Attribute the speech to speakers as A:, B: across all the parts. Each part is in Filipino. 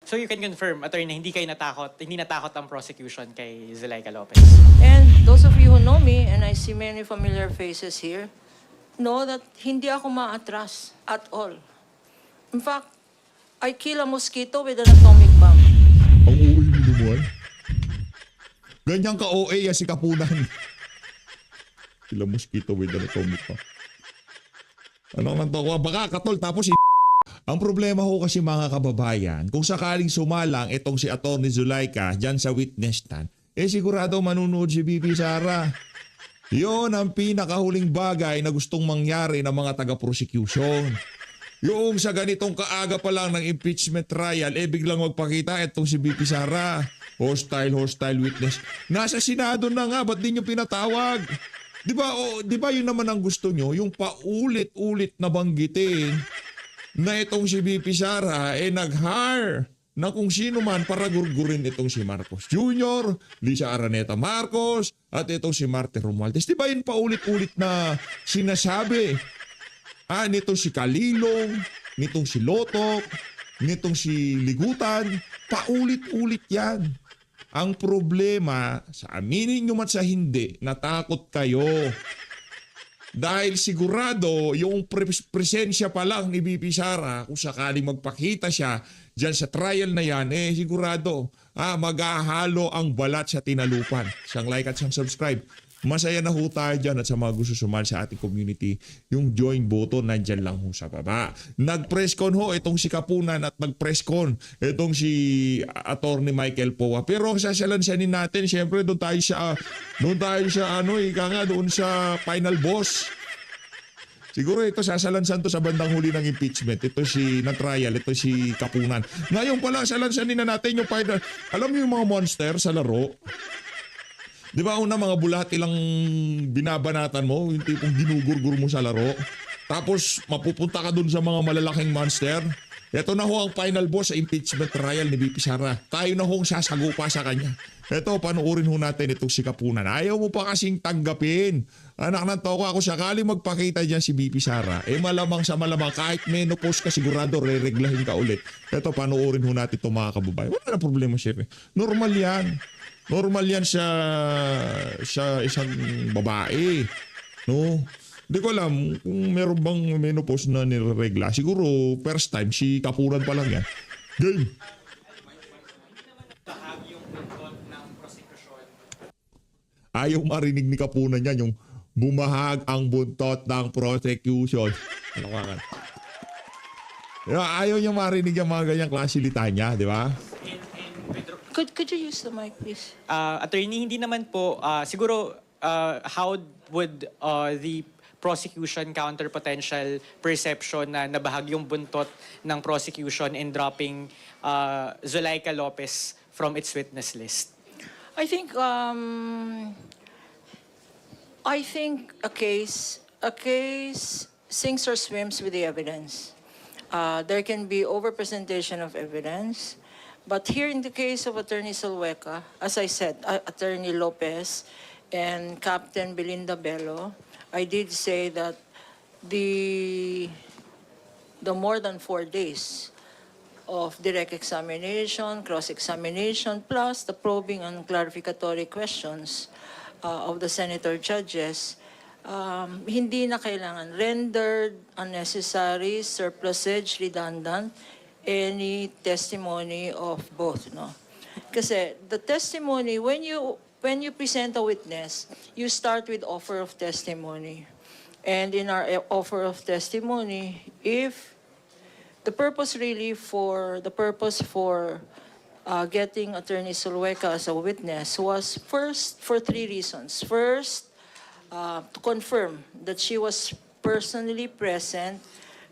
A: So you can confirm, attorney, hindi natakot ang prosecution kay Zuleika Lopez.
B: And those of you who know me, and I see many familiar faces here, know that hindi ako maatras at all. In fact, I kill a mosquito with an atomic bomb.
C: Ang OA mo naman. Ganyan ka OA yan si Kapunan. Sila mosquito with an atomic pa. Ano nang tawa? Baka katol tapos Ang problema ho kasi mga kababayan, kung sakaling sumalang itong si Atty. Zuleika dyan sa witness stand, sigurado manunood si BP Sara. Yon ang pinakahuling bagay na gustong mangyari ng mga taga-prosecution. Yung sa ganitong kaaga pa lang ng impeachment trial, biglang magpakita itong si BP Sara. Hostile witness. Nasa Senado na nga, ba't di nyo pinatawag? Di ba yun naman ang gusto nyo? Yung paulit-ulit na banggitin na itong si BP Sara nag-hire na kung sino man para gurgurin itong si Marcos Jr., Lisa Araneta Marcos, at itong si Martin Romualdez. Di ba yun paulit-ulit na sinasabi? Nitong si Kalilong, nitong si Lotok, nitong si Ligutan, paulit-ulit yan. Ang problema, sa aminin nyo man sa hindi, natakot kayo. Dahil sigurado yung presensya pa lang ni BP Sara, kung sakaling magpakita siya dyan sa trial na yan, sigurado maghahalo ang balat sa tinalupan. Siyang like at siyang subscribe. Masaya na ho tayo dyan at sa mga gusto sumali sa ating community, yung join button nandyan lang ho sa baba. Nag-press con ho itong si Kapunan at nag-press con itong si Atty. Michael Poa. Pero ang sasalansanin natin, syempre doon tayo sa doon sa final boss. Siguro ito sasalansan to sa bandang huli ng impeachment. Ito si na trial, ito si Kapunan. Ngayon pala salansanin na natin yung final. Alam niyo yung mga monster sa laro? Di ba una mga bulati lang binabanatan mo, yung tipong ginugurgur mo sa laro. Tapos mapupunta ka dun sa mga malalaking monster. Ito na ho ang final boss sa impeachment trial ni BP Sara. Tayo na hong sasagupa sa kanya. Ito, panuorin ho natin itong si Kapunan. Ayaw mo pa kasing tanggapin. Anak ng toko ako, sakaling magpakita dyan si BP Sara, malamang sa malamang, kahit menopause ka sigurado, re-reglahin ka ulit. Ito, panuorin ho natin itong mga kababayan. Wala na problema, chef. Normal yan. Normal yan sa isang babae. No? Hindi ko alam kung meron bang menopause na niregla. Siguro first time si Kapunan pa lang yan. Game. Ayaw marinig ni Kapunan yan yung bumahag ang buntot ng prosecution. Ano ka kan? Ayaw niya marinig yung mga ganyang klase litanya, di ba?
B: Could you use the mic, please?
A: Attorney, hindi naman po, siguro, how would the prosecution counter potential perception na nabahag yung buntot ng prosecution in dropping Zuleika Lopez from its witness list?
B: I think a case sinks or swims with the evidence. There can be overpresentation of evidence. But here in the case of Attorney Zuleika, as I said, Attorney Lopez and Captain Belinda Bello, I did say that the more than 4 days of direct examination, cross-examination, plus the probing and clarificatory questions of the senator judges, hindi na kailangan rendered, unnecessary, surplusage, redundant, any testimony of both, no? Kasi the testimony, when you present a witness, you start with offer of testimony. And in our offer of testimony, if the purpose for getting Attorney Zuleika as a witness was first for 3 reasons. First, to confirm that she was personally present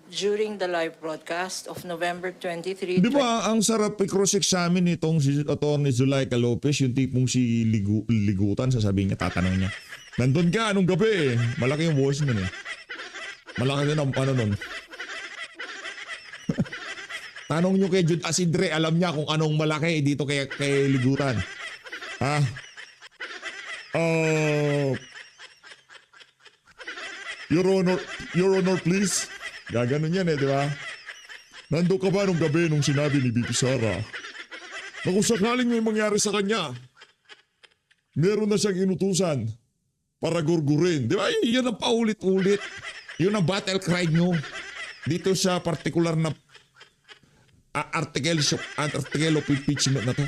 B: during the live broadcast of November 23.
C: Di ba ang sarap i-cross-examine itong si Atty. Zuleika Lopez, yung tipong si Ligutan, sasabihin niya, tatanong niya. Nandun ka, anong gabi eh? Malaki yung voice nun eh. Malaki din ang nun. Tanong nyo kay Jude Asidre, alam niya kung anong malaki dito kay Ligutan. Your Honor, please. Gaganon yan di ba? Nando ka ba nung gabi nung sinabi ni Bibi Sara na kung sakaling may mangyari sa kanya, meron na siyang inutusan para gurgurin. Di ba? Yun ang paulit-ulit. Yun ang battle cry nyo. Dito sa particular na article of impeachment na to.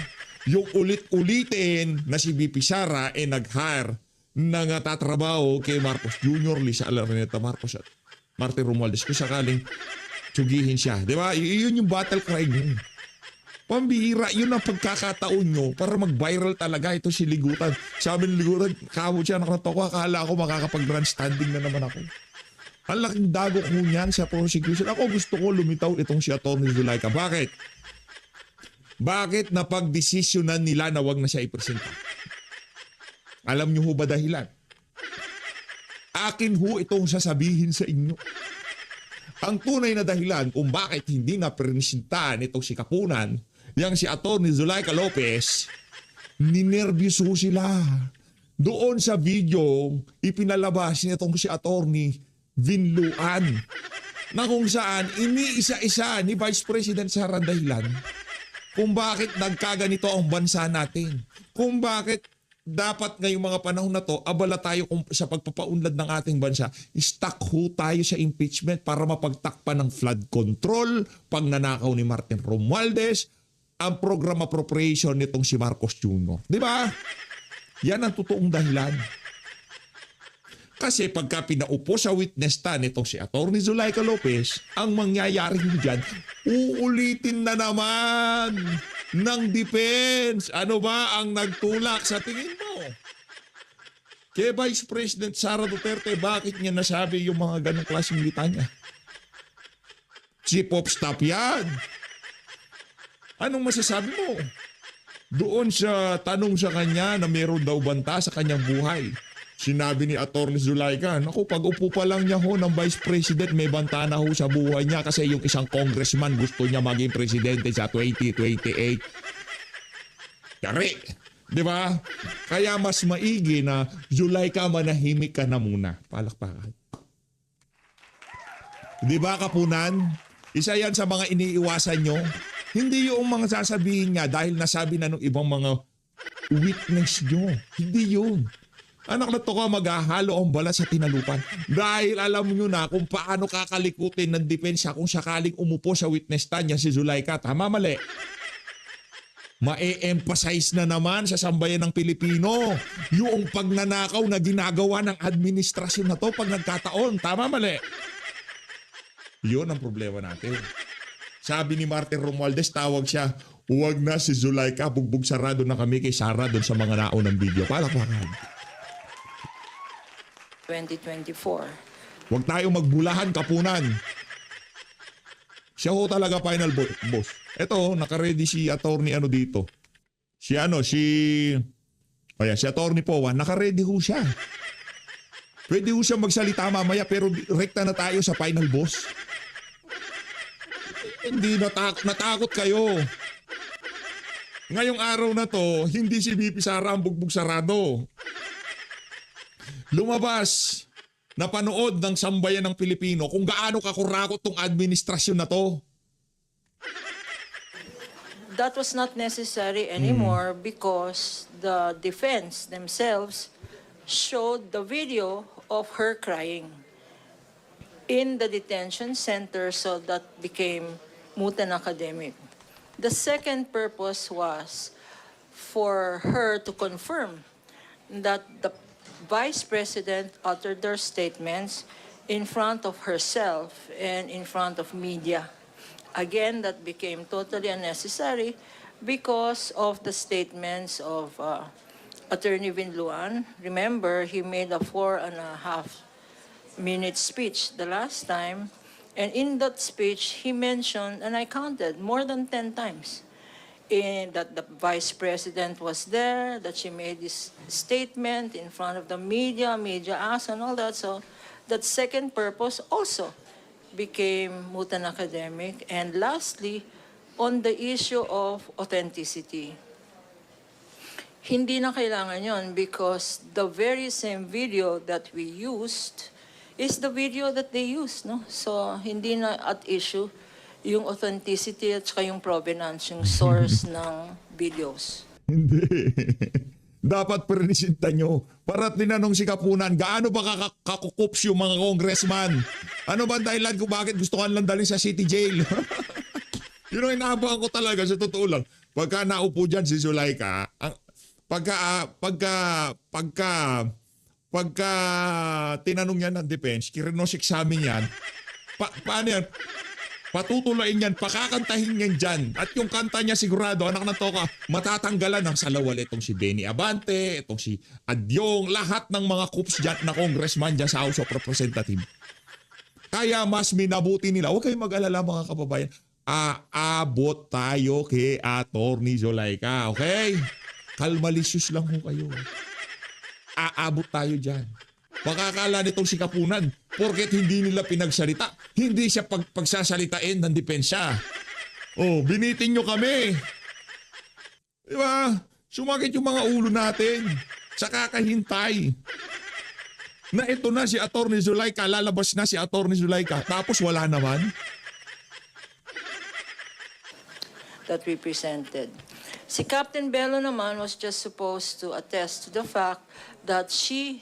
C: Yung ulit-ulitin na si BP Sara ay nag-hire ng tatrabaho kay Marcos Jr., Lisa Alarneta Marcos at Martin Romualdez kung sakaling tsugihin siya. Di ba? Yun yung battle cry nyo. Pambihira, yun ang pagkakataon nyo para mag-viral talaga ito si Ligutan. Sabi ni Ligutan, kamo siya nakatawa, akala ko makakapag-grandstanding na naman ako. Ang laking dago ko niyan sa prosecution. Ako gusto ko lumitaw itong si Atty. Zulaika. Bakit? Bakit napag-desisyonan nila na wag na siya ipresenta? Alam niyo ho ba dahilan? Akin ho itong sasabihin sa inyo. Ang tunay na dahilan kung bakit hindi na presentahan itong si Kapunan, yang si Atty. Zulaika Lopez, ninervyos ho sila. Doon sa video, ipinalabas nitong si Atty. Vinluan na kung saan iniisa-isa ni Vice President Sara dahilan kung bakit nagkaganito ang bansa natin. Kung bakit dapat ngayong mga panahon na to, abala tayo sa pagpapaunlad ng ating bansa. Stuck ho tayo sa impeachment para mapagtakpan ng flood control, pagnanakaw ni Martin Romualdez, ang program appropriation nitong si Marcos Jr. Di ba? Yan ang totoong dahilan. Kasi pagka pinaupo sa witness stand itong si Atty. Zulaika Lopez, ang mangyayari dyan, uulitin na naman ng defense. Ano ba ang nagtulak sa tingin mo? Kay Vice President Sara Duterte, bakit niya nasabi yung mga ganong klaseng litanya? Chief of Staff yan. Anong masasabi mo? Doon sa tanong sa kanya na meron daw banta sa kanyang buhay. Sinabi ni Atty. Zulaika, naku, pag upo pa lang niya ho ng Vice President, may banta na ho sa buhay niya kasi yung isang congressman gusto niya maging presidente sa 2028. Yari, di ba? Kaya mas maigi na Zulaika, manahimik ka na muna. Palakpakan. Di ba, Kapunan? Isa yan sa mga iniiwasan nyo. Hindi yung mga sasabihin niya dahil nasabi na ng ibang mga witness nyo. Hindi yun. Anak na to ka, maghahalo ang balat sa tinalupan. Dahil alam nyo na kung paano kakalikutin ng depensya kung sakaling umupo sa witness stand niya si Zulaika. Tama, mali. Ma-emphasize na naman sa sambayan ng Pilipino yung pagnanakaw na ginagawa ng administrasyon na to pag nagkataon. Tama, mali. Yun ang problema natin. Sabi ni Martin Romualdez, tawag siya, huwag na si Zulaika, bugbog sarado na kami kay Sara doon sa mga naunang video. Palakpakan.
B: 2024.
C: Huwag tayong magbulahan, Kapunan. Siya ho talaga final boss. Ito, nakaready si attorney dito. Si attorney Powan, nakaready ho siya. Pwede ho siya magsalita mamaya pero rekta na tayo sa final boss. Hindi natakot kayo. Ngayong araw na to, hindi si BP Sara ang bugbog sarado. Lumabas na panood ng sambayan ng Pilipino kung gaano kakurakot tong administrasyon na to.
B: That was not necessary anymore because the defense themselves showed the video of her crying in the detention center, so that became moot and academic. The second purpose was for her to confirm that the Vice President uttered their statements in front of herself and in front of media. Again, that became totally unnecessary because of the statements of Attorney Vinluan. Remember, he made a 4.5-minute speech the last time, and in that speech, he mentioned, and I counted, more than 10 times, that the Vice President was there, that she made this statement in front of the media asked and all that. So that second purpose also became moot and academic. And lastly, on the issue of authenticity. Hindi na kailangan yon because the very same video that we used is the video that they used, no? So hindi na at issue yung authenticity at saka yung provenance, yung source ng videos.
C: Hindi. Dapat presenta nyo. Para tinanong si Kapunan, gaano ba kakukups yung mga congressman? Ano ba ang dahilan kung bakit gusto ka lang dalhin sa city jail? Yun ang inaabangan ko talaga, sa totoo lang. Pagka naupo dyan si Zulaika, pagka tinanong yan ng defense, kirinos examine yan, paano yan? Patutulain yan, pakakantahin yan dyan. At yung kanta niya sigurado, anak ng toka, matatanggalan ng salawal itong si Benny Abante, itong si Adyong, lahat ng mga coups dyan na congressman dyan sa House of Representatives. Kaya mas minabuti nila, huwag kayong mag-alala mga kababayan, aabot tayo kay Atty. Zulaika, okay? Kalmalisyos lang ho kayo. Aabot tayo dyan. Makakala nitong si Kapunan, porket hindi nila pinagsalita, hindi siya pagsasalitain ng dipensya. Oh, binitin nyo kami. Diba? Sumakit yung mga ulo natin sa kakahintay. Na ito na si Atty. Zulaika, lalabas na si Atty. Zulaika, tapos wala naman.
B: That we presented. Si Captain Bello naman was just supposed to attest to the fact that she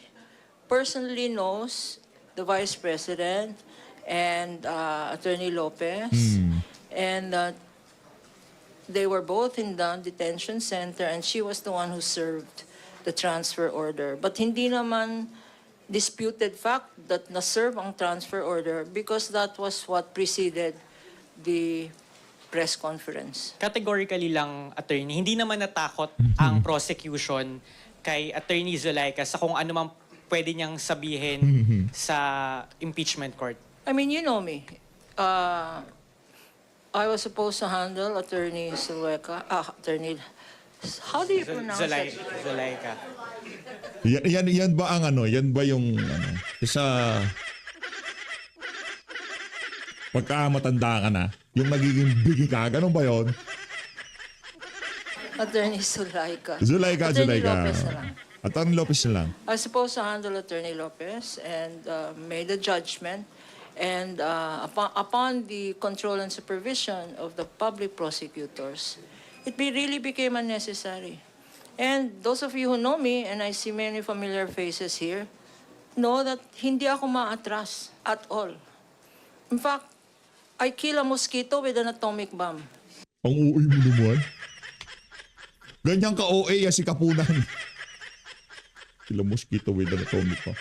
B: personally knows the Vice President and Attorney Lopez, and they were both in the detention center, and she was the one who served the transfer order. But hindi naman disputed fact that na-serve ang transfer order because that was what preceded the press conference.
A: Categorically lang, attorney, hindi naman natakot ang prosecution kay Attorney Zulaika sa kung ano man pwede niyang sabihin sa impeachment court.
B: I mean, you know me. I was supposed to handle Attorney Zulaika. How do you pronounce it?
A: Zulaika.
C: Yan ba ang ano? Yan ba yung ano? Sa pagka matanda ka na, yung nagiging bigi ka, ganun ba yun?
B: Attorney Zulaika.
C: Zulaika.
B: Lopez na lang.
C: Attorney Lopez na lang.
B: I was supposed to handle Attorney Lopez and made a judgment. And upon the control and supervision of the public prosecutors, it really became unnecessary. And those of you who know me, and I see many familiar faces here, know that hindi ako maatras at all. In fact, I kill a mosquito with an atomic bomb.
C: Ang uoy mo naman. Ganyan ka OA si Kapunan. Sila mosquito with an atomic bomb.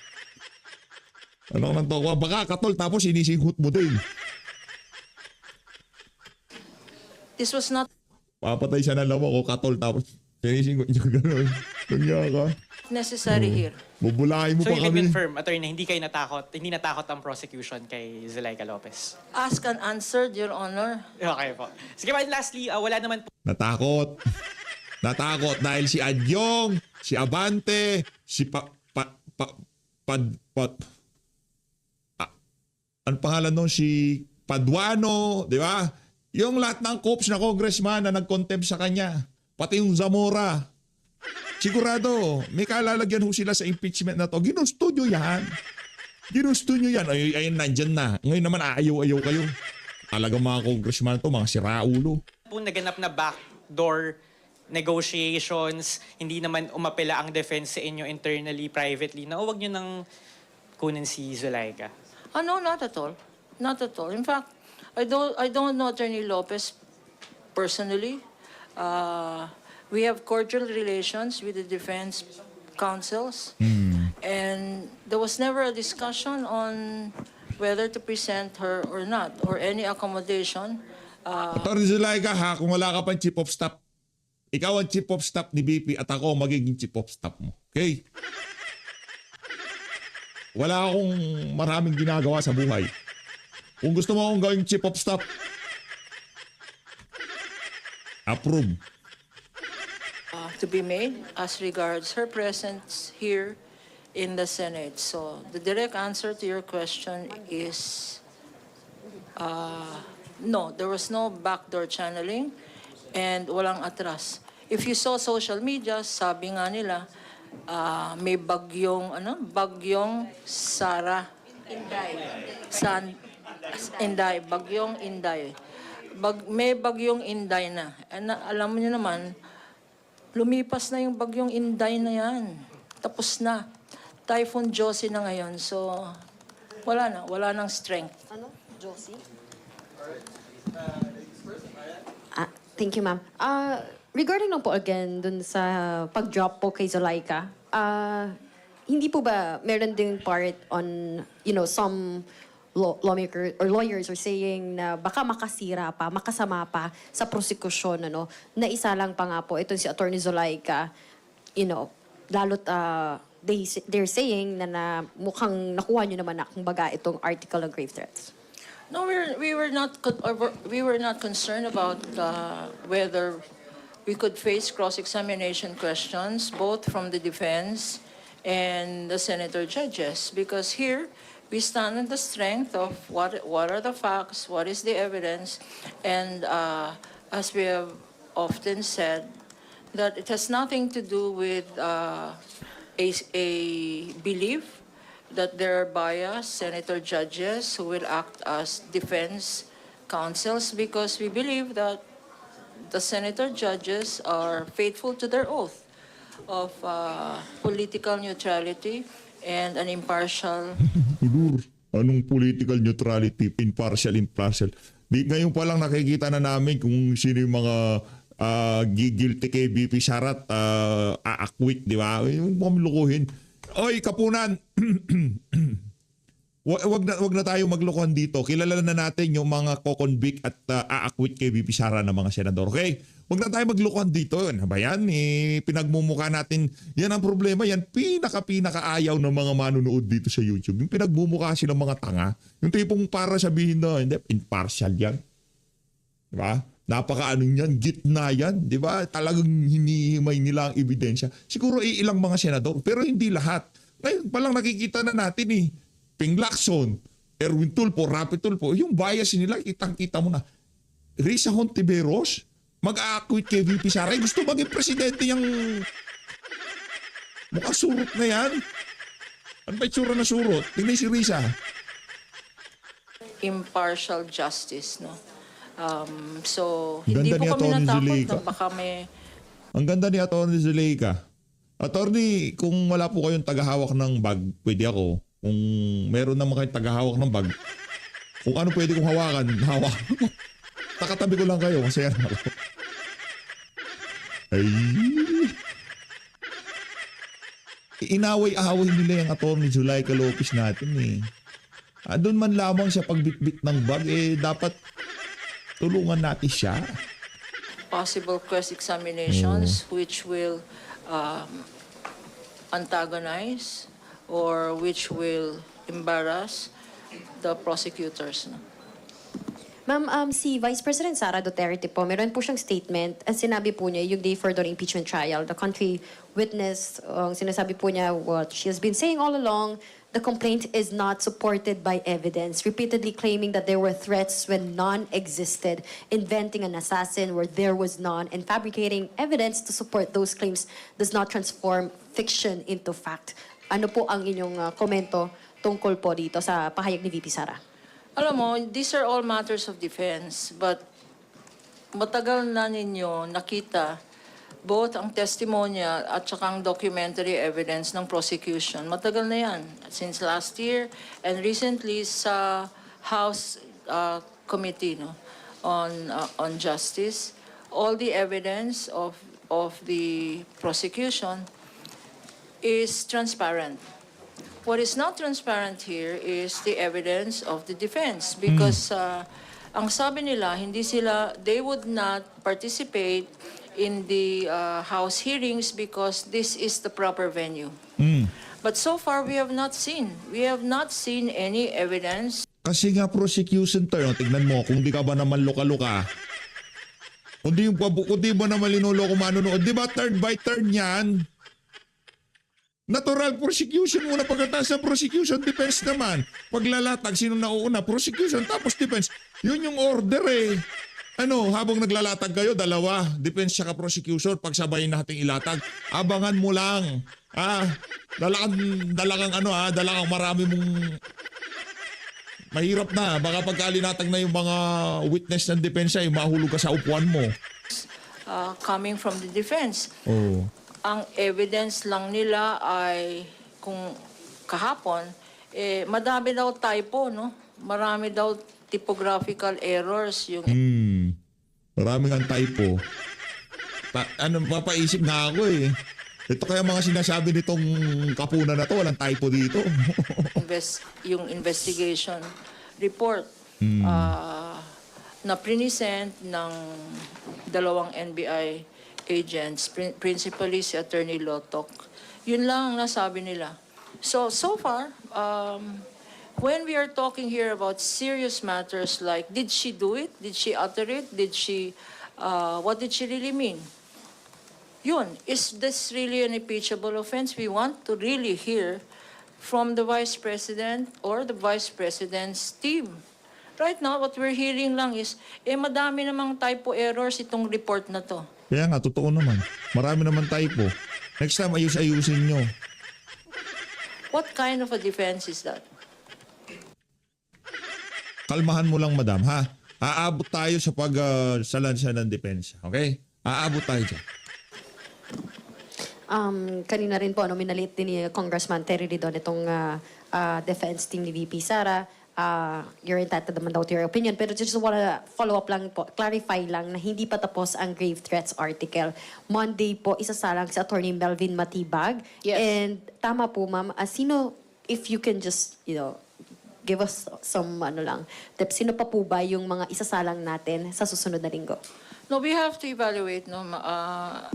C: Ano nang tawa? Baka katol tapos inisinghot mo din.
B: This was not
C: Papatay siya ng lawa ko katol tapos inisinghot niya gano'n. Kanya ka.
B: necessary here.
C: Bubulahin mo
A: So
C: pa
A: you can
C: kami.
A: confirm, attorney, hindi natakot ang prosecution kay Zulaika Lopez.
B: Ask and answered, Your Honor.
A: Okay po. Sige pa, lastly, wala naman po
C: Natakot. Natakot dahil si Adyong, si Abante, si ano pangalan nun? Si Paduano, di ba? Yung lahat ng cops na congressman na nag-contempt sa kanya. Pati yung Zamora. Sigurado, may kalalagyan ho sila sa impeachment na to. Ginusto nyo yan. Ginusto nyo yan. Ayun, nandyan na. Ngayon naman, ayaw-ayaw kayo. Talagang mga congressman to, mga siraulo.
A: po naganap na backdoor negotiations, hindi naman umapela ang defense sa inyo internally, privately, na huwag nyo nang kunin si Zulaika.
B: No, not at all. Not at all. In fact, I don't know Attorney Lopez personally. We have cordial relations with the defense counsels. And there was never a discussion on whether to present her or not, or any accommodation.
C: Attorney Zulaika ha, kung wala ka pang chief of staff, ikaw ang chief of staff ni BP at ako magiging chief of staff mo. Okay? Wala akong maraming ginagawa sa buhay. Kung gusto mo akong gawing chief of staff, approve.
B: To be made as regards her presence here in the Senate. So the direct answer to your question is no, there was no backdoor channeling and walang atras. If you saw social media, sabi nga nila, may bagyong Sara. Inday. Inday, bagyong Inday. may bagyong Inday na. Alam niyo naman, lumipas na yung bagyong Inday na yan. Tapos na. Typhoon Josie na ngayon. So, wala nang strength.
D: Ano? Josie? Thank you, ma'am. Regarding lang po again dun sa pag-drop po kay Zulaika, hindi po ba meron ding part on, some lawmaker or lawyers are saying na baka makasira pa, makasama pa sa prosekusyon, na isa lang pa nga po, itong si Attorney Zulaika, lalo't they're saying na mukhang nakuha nyo naman na kumbaga itong article of grave threats.
B: No, we were not concerned about whether we could face cross-examination questions both from the defense and the senator judges, because here we stand on the strength of what are the facts, what is the evidence, and as we have often said, that it has nothing to do with a belief that there are biased senator judges who will act as defense counsels, because we believe that the senator judges are faithful to their oath of political neutrality and an impartial.
C: Anong political neutrality, impartial. Ngayon pa lang nakikita na namin kung sino yung mga guilty kay VP Sarat, aakwit, di ba? Yung mamlukuhin. Oy, Kapunan! wag na tayo maglokohan dito. Kilala na natin yung mga ko-convict at aakwit kay VP Sara ng mga senador. Okay? Wag na tayo maglokohan dito. Ano ba yan? Pinagmumukha natin. Yan ang problema. Yan pinaka-ayaw ng mga manunood dito sa YouTube. Yung pinagmumukha silang mga tanga. Yung tipong para sabihin na, hindi, impartial yan. Diba? Napaka-ano yan, gitna yan. Diba? Talagang hinihimay nila ang ebidensya. Siguro ilang mga senador. Pero hindi lahat. Ngayon palang nakikita na natin Ping Lacson, Erwin Tulfo, Rapi Tulfo, yung bias nila, kitang-kita mo na. Risa Hontiveros, mag-a-acquit kay VP Sara. Gusto maging presidente yung mukha surot na yan. Ano ba itsura na surot? Tingnan si Risa.
B: Impartial justice, no? So,
C: Ganda
B: hindi
C: ni
B: po kami
C: Atty.
B: natakot
C: Zuleika.
B: na baka may...
C: Ang ganda ni Atty. Zuleika. Attorney, kung wala po kayong tagahawak ng bag, pwede ako. Kung meron naman kayong tagahawak ng bag, kung ano pwede kong hawakan, hawak. Takatabi ko lang kayo, masaya na ako. Ay. Inaway-away nila yung Atty. Zuleika Lopez natin doon man lamang siya pagbitbit ng bag, dapat tulungan natin siya.
B: possible cross-examinations which will antagonize or which will embarrass the prosecutors. No?
D: Ma'am, si Vice President Sara Duterte po, meron po siyang statement. Ang sinabi po niya, yung day for the impeachment trial, the country witnessed, sinasabi po niya what she has been saying all along, the complaint is not supported by evidence, repeatedly claiming that there were threats when none existed, inventing an assassin where there was none, and fabricating evidence to support those claims does not transform fiction into fact. Ano po ang inyong komento tungkol po dito sa pahayag ni VP Sara?
B: Alam mo, these are all matters of defense, but matagal na ninyo nakita both ang testimonial at saka ang documentary evidence ng prosecution. Matagal na yan, since last year and recently sa House Committee on Justice. All the evidence of the prosecution is transparent. What is not transparent here is the evidence of the defense because ang sabi nila, they would not participate in the House hearings because this is the proper venue. But so far, we have not seen any evidence.
C: Kasi nga prosecution term, tignan mo, kung di ka ba naman luka-luka, kung di ba naman linuloko manunood, di ba third by third yan? Natural prosecution muna pagkatapos sa prosecution, defense naman. Paglalatag, sino nauuna? Prosecution, tapos defense. Yun yung order habang naglalatag kayo, dalawa, defense saka prosecution, pagsabayin nating ilatag. Abangan mo lang. Dala kang marami mong mahirap na. Baka pagkalinatag na yung mga witness ng depensa, mahulog ka sa upuan mo.
B: Coming from the defense.
C: Oo.
B: Ang evidence lang nila ay kung kahapon, madami daw typo, no? Marami daw typographical errors. Yung
C: Maraming ang typo. Papaisip na ako eh. Ito kaya mga sinasabi nitong kapunan na to, walang typo dito.
B: yung investigation report na prinisent ng dalawang NBI agents, principally si Attorney Lotok. Yun lang ang nasabi nila. So far, when we are talking here about serious matters like, did she do it? Did she utter it? What did she really mean? Yun, is this really an impeachable offense? We want to really hear from the Vice President or the Vice President's team. Right now, what we're hearing lang is, madami namang typo errors itong report na to.
C: Kaya nga, totoo naman. Marami naman typo. Next time, ayusin nyo.
B: What kind of a defense is that?
C: Kalmahan mo lang, madam, ha? Aabot tayo sa pagsalansa ng depensa. Okay? Aabot tayo dyan.
D: Kanina rin po, minalit din ni Congressman Terry Ridon itong defense team ni VP Sara. You're entitled naman daw to your opinion. Pero just wanna follow up lang po, clarify lang na hindi pa tapos ang grave threats article. Monday po, isasalang si Attorney Melvin Matibag.
B: Yes.
D: And tama po, ma'am, sino, if you can just, give us some tips, sino pa po ba yung mga isasalang natin sa susunod na linggo?
B: No, we have to evaluate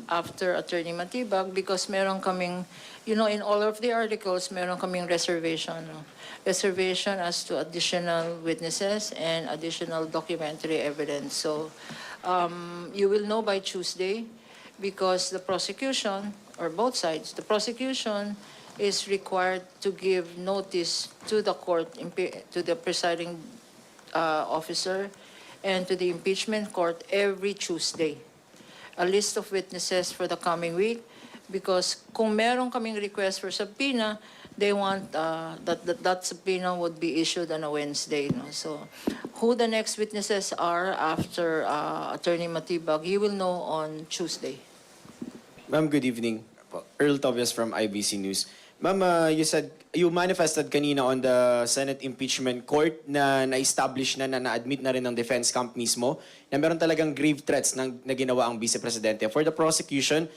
B: after Attorney Matibag because meron kaming, in all of the articles, meron kaming reservation. No? Reservation as to additional witnesses and additional documentary evidence. So you will know by Tuesday because the prosecution, or both sides, the prosecution is required to give notice to the court, to the presiding officer, and to the impeachment court every Tuesday. A list of witnesses for the coming week because kung meron kaming request for subpoena, they want that subpoena would be issued on a Wednesday. No? So who the next witnesses are after Attorney Matibag, you will know on Tuesday.
E: Ma'am, good evening. Earl Tobias from IBC News. Ma'am, you manifested kanina on the Senate Impeachment Court na na-establish na-admit na rin ng defense camp mismo na meron talagang grave threats na ginawa ang Vice Presidente. For the prosecution,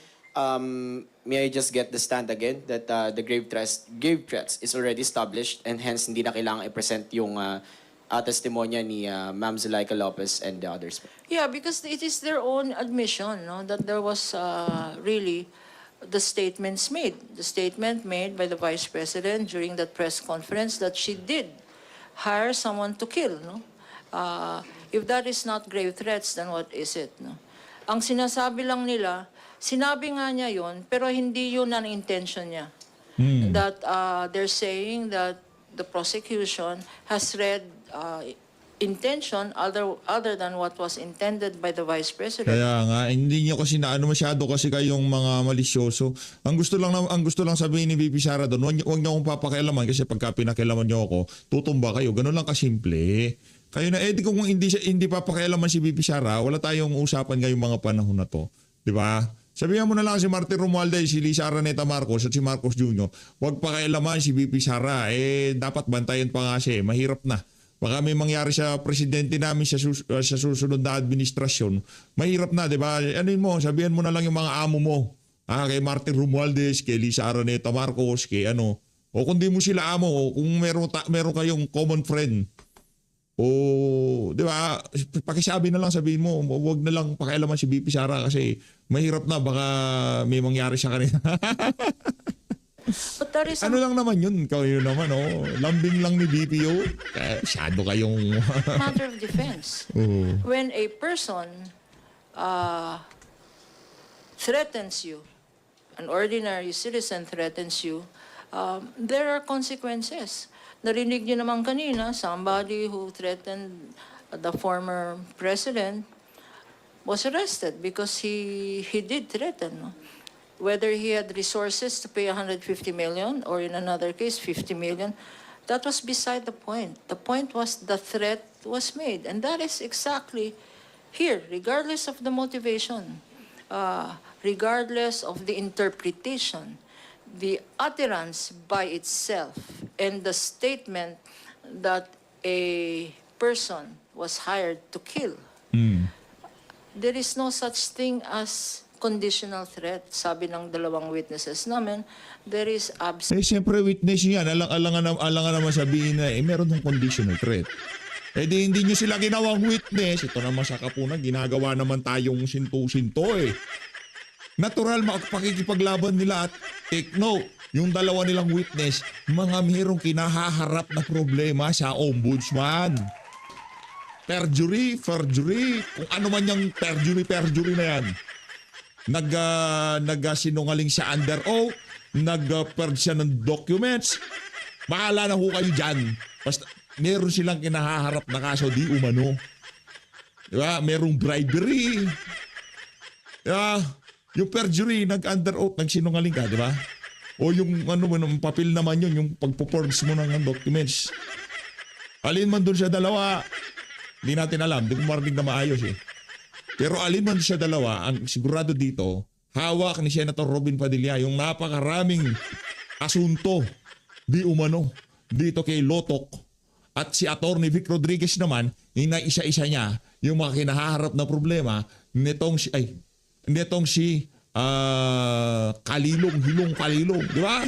E: may I just get the stand again that the grave threats is already established and hence hindi na kailangan i-present yung testimonya ni Ma'am Zulaika Lopez and the others?
B: Yeah, because it is their own admission, no, that there was really the statements made. The statement made by the Vice President during that press conference that she did hire someone to kill, no? If that is not grave threats, then what is it, no? Ang sinasabi lang nila, sinabi nga niya yon, pero hindi yun ang intention niya. That they're saying that the prosecution has read intention other than what was intended by the Vice President.
C: Kaya nga, hindi niyo kasi masyado kasi kayong mga malisyoso. Ang gusto lang sabihin ni VP Sara doon, huwag niyo akong papakialaman kasi pagka pinakialaman niyo ako, tutumba kayo. Ganun lang kasimple. Kayo na, kung hindi papakialaman si VP Sara, wala tayong usapan ngayong mga panahon na to. Di ba? Sabihan mo na lang si Martin Romualdez, si Lisa Araneta Marcos at si Marcos Jr. Huwag pakialaman si VP Sara. Dapat bantayan pa nga siya. Mahirap na. Baka may mangyari sa presidente namin sa susunod na administrasyon. Mahirap na, di ba? Sabihan mo na lang yung mga amo mo. Kay Martin Romualdez, kay Lisa Araneta Marcos, kay O kung di mo sila amo, kung meron kayong common friend. Di ba? Pakisabi na lang, sabihin mo, huwag na lang pakialaman si VP Sara kasi mahirap na, baka may mangyari sa kanila.
B: But that is
C: Ano lang naman yun? Kayo naman, lambing lang ni BPO. Masyado kayong...
B: matter of defense. When a person threatens you, an ordinary citizen threatens you, there are consequences. Narinig niyo naman kanina, somebody who threatened the former president was arrested because he did threaten. No? Whether he had resources to pay 150 million or in another case 50 million, That was beside the point. The point was the threat was made. And that is exactly here, regardless of the motivation, regardless of the interpretation, the utterance by itself and the statement that a person was hired to kill. There is no such thing as conditional threat. Sabi ng dalawang witnesses namin, there is
C: Eh, siyempre witness yan. Alangan naman sabihin na, meron ng conditional threat. Eh di hindi nyo sila ginawang witness. Ito naman sa Kapunan, ginagawa naman tayong sinto-sinto eh. Natural, pakikipaglaban nila at take note, yung dalawa nilang witness, mga mayroong kinahaharap na problema sa ombudsman. Perjury, kung ano man yung perjury na yan. Nagsinungaling siya under oath, nag-purge siya ng documents. Bahala na ho kayo dyan. Basta meron silang kinahaharap na kaso di umano. Diba? Merong bribery. Diba? Yung perjury, nag-under oath, nagsinungaling ka, diba? O yung yung papel naman yun, yung pagpo-purge mo ng documents. Alin man dun sa dalawa, hindi natin alam, hindi ko marinig na maayos eh. Pero alin man sa dalawa, ang sigurado dito, hawak ni Senator Robin Padilla yung napakaraming asunto di umano dito kay Lotok. At si Attorney Vic Rodriguez naman, inaisa-isa niya yung mga kinahaharap na problema nitong si Hilong, di ba?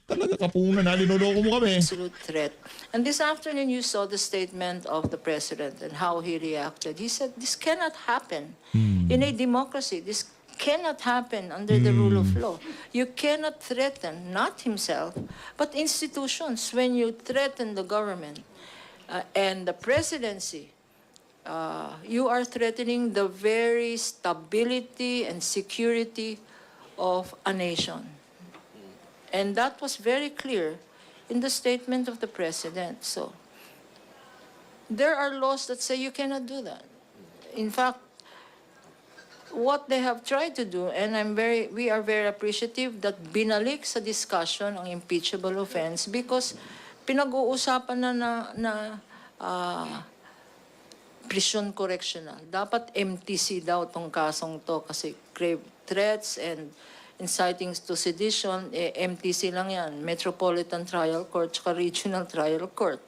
C: Talaga Kapunan, niloloko mo kami.
B: absolute threat. And this afternoon, you saw the statement of the president and how he reacted. He said, this cannot happen in a democracy. This cannot happen under the rule of law. You cannot threaten, not himself, but institutions. When you threaten the government and the presidency, you are threatening the very stability and security of a nation. And that was very clear in the statement of the president. So there are laws that say you cannot do that. In fact, what they have tried to do, and we are very appreciative that binalik sa discussion ang impeachable offense because pinag-uusapan na prison correctional. Dapat MTC daw tong kasong to kasi grave threats and inciting to sedition, MTC lang yan, Metropolitan Trial Court, tsaka Regional Trial Court.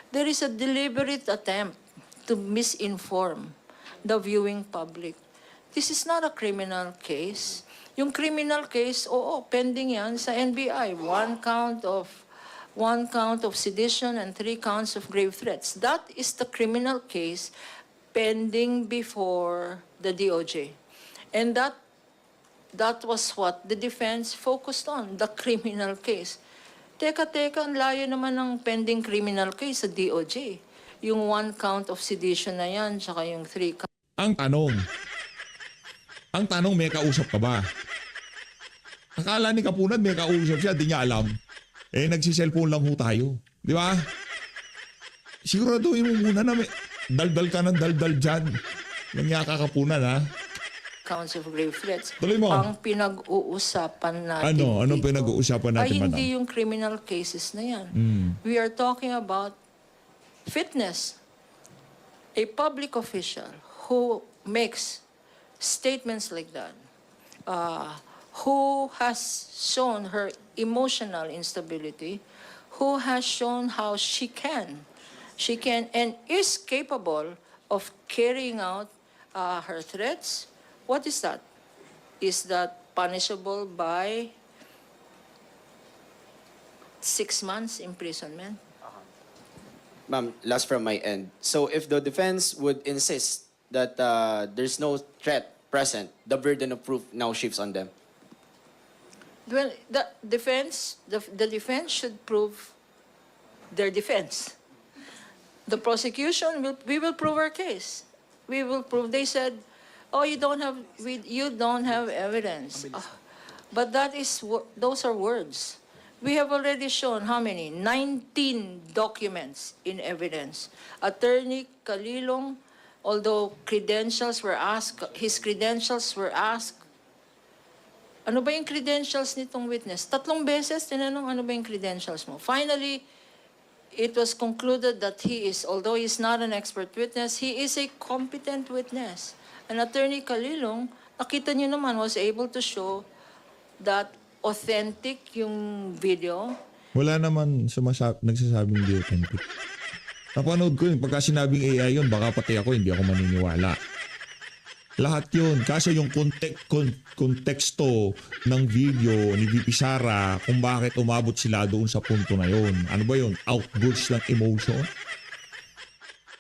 B: There is a deliberate attempt to misinform the viewing public. This is not a criminal case. Yung criminal case, pending yan sa NBI. One count of sedition and 3 counts of grave threats. That is the criminal case pending before the DOJ. And that was what the defense focused on, the criminal case. Teka, ang layo naman ng pending criminal case sa DOJ. Yung 1 count of sedition na yan, tsaka yung 3 counts.
C: Ang tanong, may kausap ka ba? Akala ni Kapunan may kausap siya, di niya alam. Eh, nagsiselfone lang ho tayo. Di ba? Siguraduhin mo muna na may daldal ka ng daldal dyan. Nangya ka Kapunan, ha?
B: Counts of grave threats.
C: Tuloy mo.
B: Ang pinag-uusapan natin
C: Anong
B: dito
C: pinag-uusapan natin,
B: ay
C: madam?
B: hindi yung criminal cases na yan. We are talking about fitness. A public official who makes statements like that, who has shown her emotional instability, who has shown how she can and is capable of carrying out her threats. What is that? Is that punishable by 6 months imprisonment?
E: Ma'am, last from my end. So if the defense would insist that there's no threat present, the burden of proof now shifts on them.
B: Well, the defense should prove their defense. The prosecution we will prove our case. We will prove. They said, "Oh, you don't have evidence." But those are words. We have already shown how many? 19 documents in evidence. Attorney Calilong, although his credentials were asked, ano ba yung credentials nitong witness? 3 beses tinanong, ano ba yung credentials mo? Finally, it was concluded that he is, although he is not an expert witness, he is a competent witness. And Attorney Calilong, nakita niyo naman, was able to show that authentic yung video.
C: Wala naman nagsasabing di authentic. Napanood ko yun. Pagka sinabing AI yun, baka pati ako, hindi ako maniniwala. Lahat yun. Kaso yung konteksto ng video ni VP Sara kung bakit umabot sila doon sa punto na yun. Ano ba yun? Outburst ng emotion?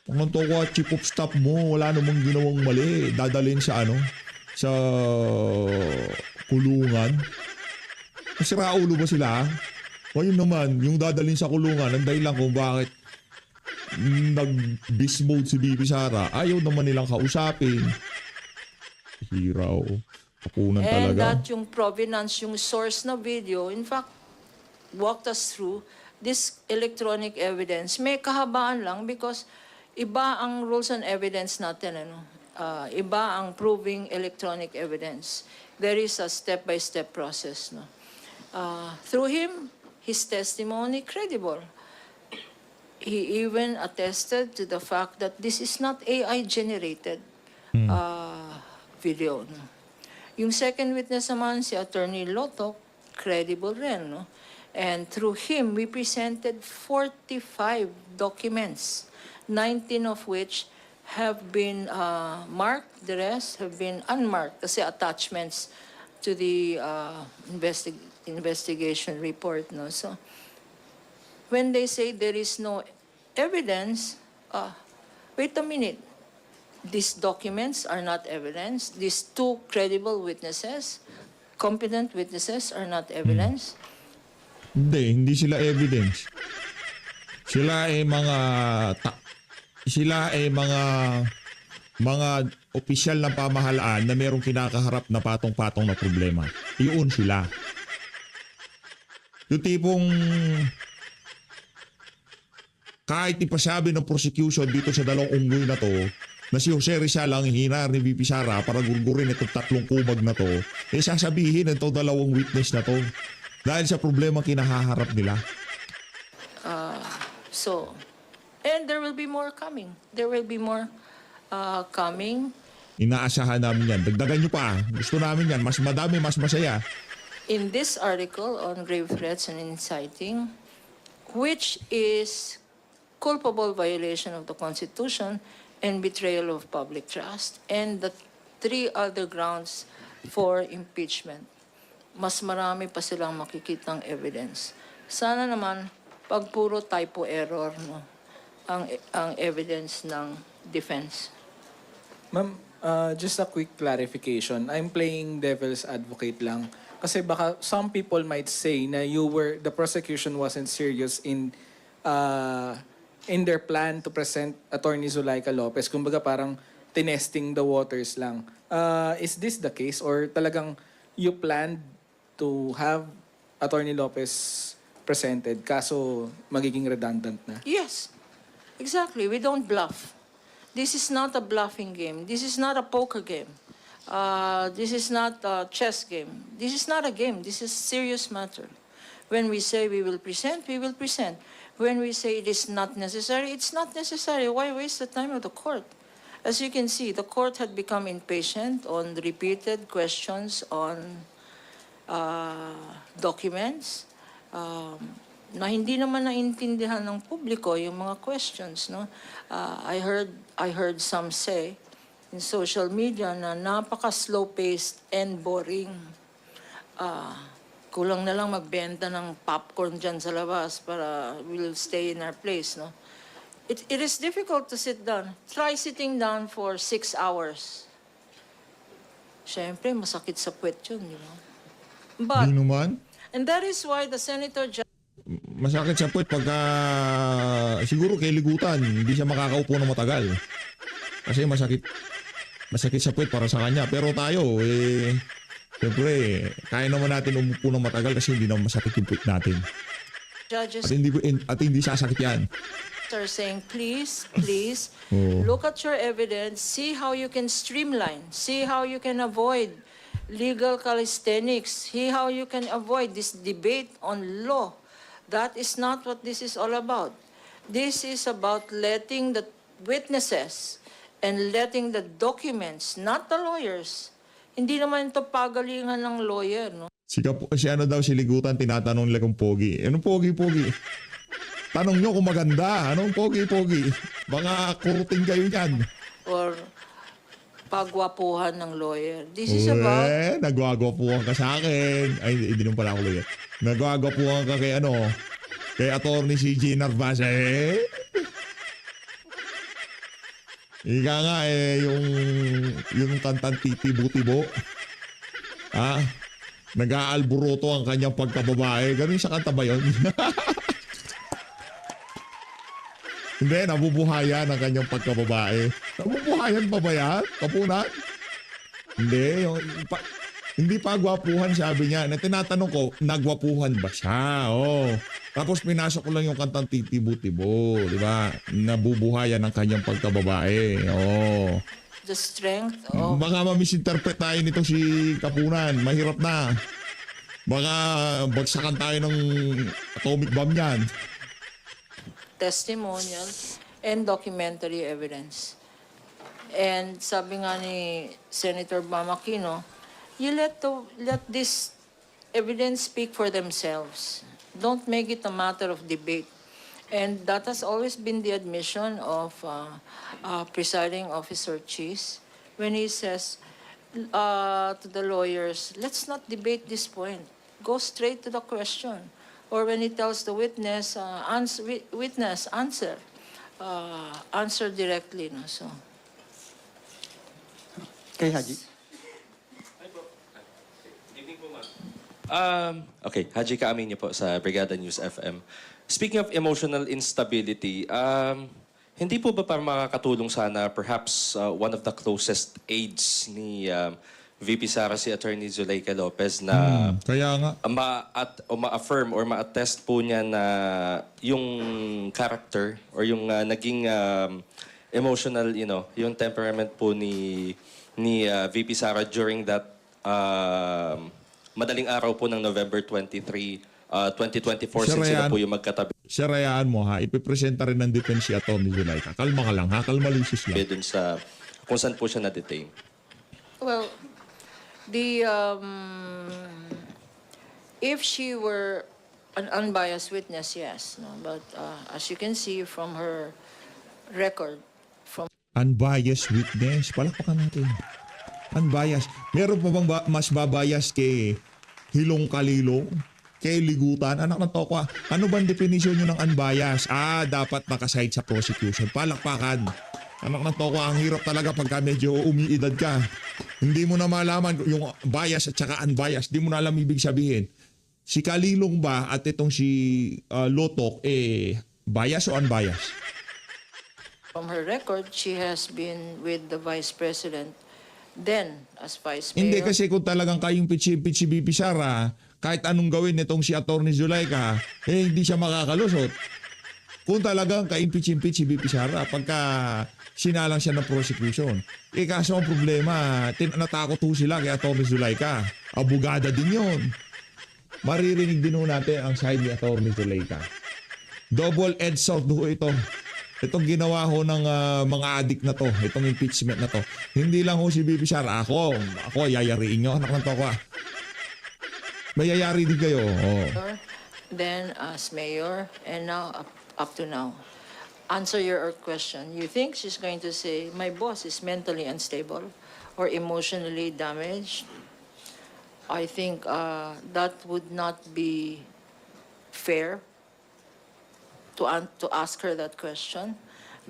C: Pag nanto ko, chief of staff mo, wala namang ginawang mali. Dadalhin sa sa kulungan. Masira ulo ba sila? O yun naman, yung dadalhin sa kulungan, ang dahilan kung bakit nag-beast mode si VP Sara, ayaw naman nilang kausapin. Hiraw. Kapunan
B: And
C: talaga.
B: that yung provenance, yung source na video, in fact, walked us through this electronic evidence. May kahabaan lang because iba ang rules and evidence natin. Iba ang proving electronic evidence. There is a step-by-step process. No? Through him, his testimony credible. He even attested to the fact that this is not AI-generated video. No? Yung second witness naman, si Attorney Lotok, credible rin. No? And through him, we presented 45 documents, 19 of which have been marked, the rest have been unmarked kasi attachments to the investigation report. No? So, when they say there is no evidence, wait a minute. These documents are not evidence. These 2 credible witnesses, competent witnesses, are not evidence.
C: Hindi sila evidence. Sila ay mga opisyal ng pamahalaan na merong kinakaharap na patong-patong na problema. Iyon sila. Yung tipong kahit ipasabi ng prosecution dito sa 2 unggoy na to, na si Jose Rizal ang hinar ni VP Sara para gurgurin itong 3 kubag na to, eh sasabihin itong 2 witness na to dahil sa problema kinahaharap nila.
B: So, and there will be more coming. There will be more coming.
C: Inaasahan namin yan. Dagdagan nyo pa. Gusto namin yan. Mas madami, mas masaya.
B: In this article on grave threats and inciting, which is culpable violation of the Constitution and betrayal of public trust, and the 3 other grounds for impeachment. Mas marami pa silang makikitang evidence. Sana naman, pag puro typo error, no, ang evidence ng defense.
F: Ma'am, just a quick clarification. I'm playing devil's advocate lang. Kasi baka some people might say na the prosecution wasn't serious in their plan to present Attorney Zulaika Lopez. Kumbaga parang tinesting the waters lang. Is this the case or talagang you planned to have Attorney Lopez presented kaso magiging redundant na?
B: Yes, exactly. We don't bluff. This is not a bluffing game. This is not a poker game. This is not a chess game. This is not a game. This is a serious matter. When we say we will present, we will present. When we say it is not necessary, it's not necessary. Why waste the time of the court? As you can see, the court had become impatient on repeated questions on documents na hindi naman naintindihan ng publiko yung mga questions. No? I heard some say in social media na napaka-slow-paced and boring. Kulang na lang magbenta ng popcorn dyan sa labas para we'll stay in our place. No? It is difficult to sit down. Try sitting down for 6 hours. Siyempre, masakit sa puwet yun. You know? But,
C: Hindi naman.
B: and that is why the Senator
C: Masakit sa puwet pagka siguro kay ligutan, hindi siya makakaupo ng matagal. Kasi masakit sa puwet para sa kanya. Pero tayo, siyempre, kaya naman natin umupo ng matagal kasi hindi naman masakit yung puwet natin.
B: judges
C: At hindi sasakit yan.
B: are saying, please,
C: Oo.
B: look at your evidence, see how you can streamline, see how you can avoid legal calisthenics. How you can avoid this debate on law. That is not what this is all about. This is about letting the witnesses and letting the documents, not the lawyers. Hindi naman ito pagalingan ng lawyer, no?
C: Si ano daw, si Ligutan, tinatanong nila kung pogi. Anong pogi-pogi? Tanong nyo kung maganda. Anong pogi-pogi? Mga kuruting kayo yan.
B: Or pagwapuhan ng lawyer. This is about...
C: Nagwagwapuhan ka sa akin. Ay, hindi naman pala ako lawyer. Nagwagwapuhan ka kay ano, kay attorney si G. Narvasa. Ika nga yung kantang titibo-tibo. Nag-aalburoto ang kanyang pagkababae. Ganun sa kanta ba yun? Hindi, nabubuhayan ang kanyang pagkababae. Nabubuhayan pa ba yan? Kapunan? Hindi, hindi pa gwapuhan sabi niya. Na tinatanong ko, nagwapuhan ba siya? Oh. Tapos pinasok ko lang yung kantang titibo-tibo. Di ba? Nabubuhayan ang kanyang pagkababae. Oh.
B: The strength of
C: Baka ma-misinterpret tayo nito si Kapunan. Mahirap na. Baka bagsakan tayo ng atomic bomb yan.
B: testimonial and documentary evidence. And sabi nga ni Senator Bamakino, you let this evidence speak for themselves. Don't make it a matter of debate. And that has always been the admission of Presiding Officer Cheese when he says to the lawyers, let's not debate this point. Go straight to the question. Or when he tells the witness, answer directly. No? So,
A: Kay Haji.
G: Okay, Haji Kaaminyo po sa Brigada News FM. Speaking of emotional instability, hindi po ba para makakatulong sana perhaps one of the closest aides ni VP Sara si Attorney Zuleika Lopez na
C: Kaya nga.
G: ma-affirm or ma-attest po niya na yung character or yung naging emotional, yung temperament po ni VP Sara during that madaling araw po ng November 23, 2024 since sila po yung magkatabi
C: Sirayaan mo ha, ipipresenta rin ng defense si Atty. Zuleika. Kalma ka lang ha, kalmalisis lang.
G: dun sa kung saan po siya na-detain.
B: well, if she were an unbiased witness, yes. No? But as you can see from her record,
C: Unbiased witness. Palakpakan natin. Unbiased. Meron pa bang mas babayas kay Hilong Kalilong? Kay Ligutan? Anak ng toko. Ano bang definition nyo ng unbiased? Dapat nakaside sa prosecution. Palakpakan. Anak ng toko, ang hirap talaga pagka medyo umiidad ka. Hindi mo na malaman yung bias at saka unbiased. Hindi mo na alam ibig sabihin. Si Kalilong ba at itong si Lotok, bias o unbiased?
B: from her record, she has been with the Vice President then as Vice Mayor.
C: Hindi kasi kung talagang kayong pitsi BP Sara, kahit anong gawin nitong si Atty. Zuleika, hindi siya makakalusot. Kung talagang ka-impeach si BP Sara, pagka sinalang siya ng prosecution. Kaso ang problema, natakot ho sila kay Atty. Zuleika. Abogada din yon. Maririnig din ho natin ang side ni Atty. Zuleika. Double-edged sword ho ito. Itong ginawa ho ng mga adik na to, itong impeachment na to. Hindi lang ho si BP Sara, ako yayariin nyo, anak ng toko. Mayayari din kayo. Oh.
B: Then as Mayor, and now up to now. Answer your question. You think she's going to say, my boss is mentally unstable or emotionally damaged? I think that would not be fair to ask her that question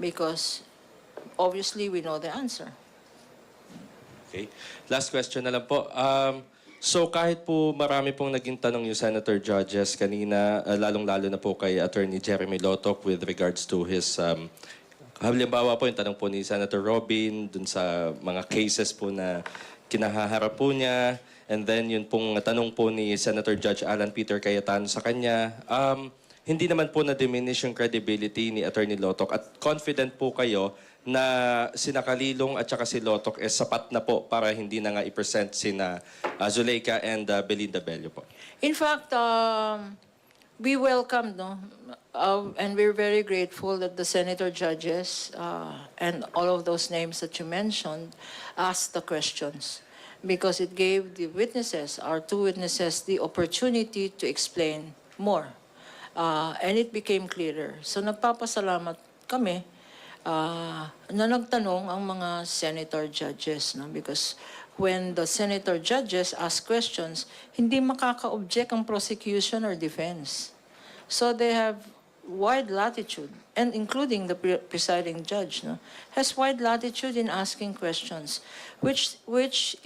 B: because obviously we know the answer.
G: Okay. Last question na lang po. So kahit po marami pong naging tanong yung Senator Judges kanina, lalong-lalo na po kay Attorney Jeremy Lotok with regards to his, halimbawa po yung tanong po ni Senator Robin dun sa mga cases po na kinahaharap po niya, and then yun pong tanong po ni Senator Judge Alan Peter Cayetano sa kanya. hindi naman po na-diminish yung credibility ni Attorney Lotoc at confident po kayo na sina Kalilong at saka si Lotoc sapat na po para hindi na nga i-present sina Zuleika and Belinda Bello po.
B: In fact, we welcome, and we're very grateful that the senator judges and all of those names that you mentioned asked the questions because it gave the witnesses, our two witnesses, the opportunity to explain more. And it became clearer. So nagpapasalamat kami na nagtanong ang mga senator judges, because when the senator judges ask questions, hindi makaka-object ang prosecution or defense. So they have wide latitude, and including the presiding judge, has wide latitude in asking questions, which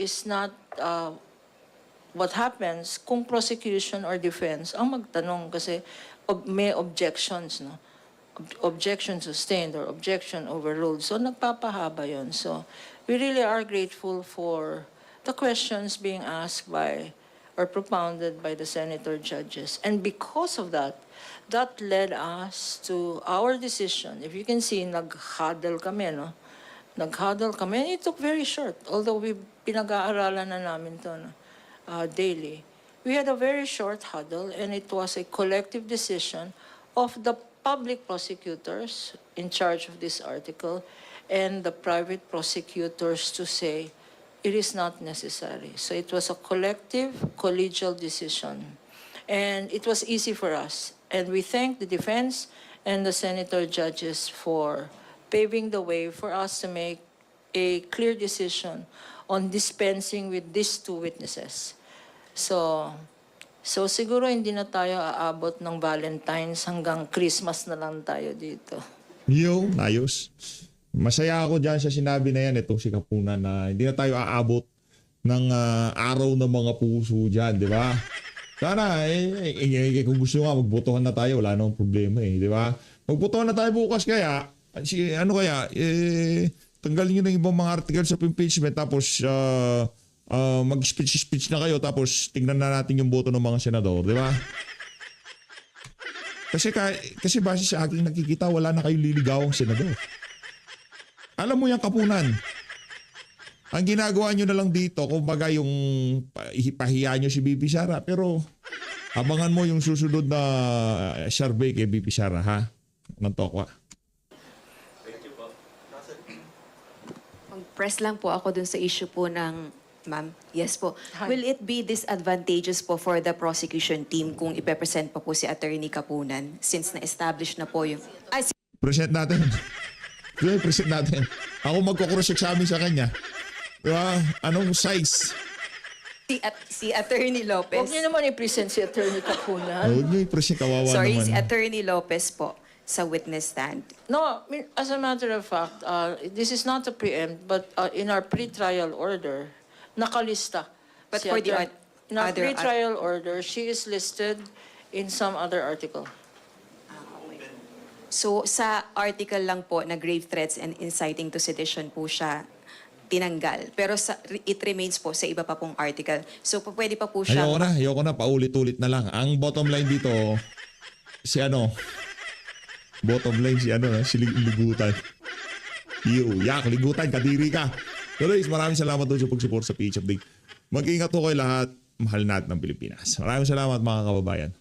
B: is not what happens kung prosecution or defense ang magtanong kasi may objections, objection sustained or objection overruled. So nagpapahaba yun. So we really are grateful for the questions being asked by or propounded by the senator judges. And because of that, that led us to our decision. If you can see, nag-huddle kami, Nag-huddle kami. And it took very short, although pinag-aaralan na namin to daily. We had a very short huddle, and it was a collective decision of the public prosecutors in charge of this article and the private prosecutors to say it is not necessary. So it was a collective, collegial decision. And it was easy for us. And we thank the defense and the senator judges for paving the way for us to make a clear decision on dispensing with these two witnesses. So siguro hindi na tayo aabot ng Valentine's, hanggang Christmas na lang tayo dito.
C: Ayos. Masaya ako dyan sa sinabi na yan, itong si Kapunan, na hindi na tayo aabot ng araw ng mga puso dyan, di ba? Sana, kung gusto nga, magbotohan na tayo, wala namang problema di ba? Magbotohan na tayo bukas kaya, tanggalin nyo ng ibang mga articles of impeachment, tapos mag-speech na kayo, tapos tingnan na natin yung boto ng mga senador, di ba? Kasi base sa aking nakikita, wala na kayong liligawang senador. Alam mo yung Kapunan. Ang ginagawa nyo na lang dito, kumbaga yung pahiya nyo si BP Sara, pero abangan mo yung susunod na survey kay BP Sara, ha? Ng Tokwa.
H: Press lang po ako dun sa issue po ng ma'am. Yes po. Will it be disadvantageous po for the prosecution team kung ipepresent pa po si Attorney Kapunan since na-establish na po yung...
C: Present natin. Present natin. Ako magkukross-examine sa kanya. Diba? Anong size?
H: Si Attorney Lopez.
B: Huwag niyo naman i-present si Attorney Kapunan.
C: Huwag niyo i-present, kawawa
H: Sorry,
C: naman.
H: si Attorney Lopez po sa witness stand.
B: No, as a matter of fact, this is not a preempt, but in our pre-trial order, nakalista.
H: But
B: si
H: for the
B: in our
H: other
B: pre-trial order, she is listed in some other article.
H: So sa article lang po na grave threats and inciting to sedition po siya tinanggal. Pero it remains po sa iba pa pong article. So pwede pa po siya...
C: Ayoko na, paulit-ulit na lang. Ang bottom line dito, si ligutan. Ligutan, kadiri ka. Pero maraming salamat doon sa pag-support sa PH Update. Mag-ingat po kayo lahat. Mahal natin ng Pilipinas. Maraming salamat mga kababayan.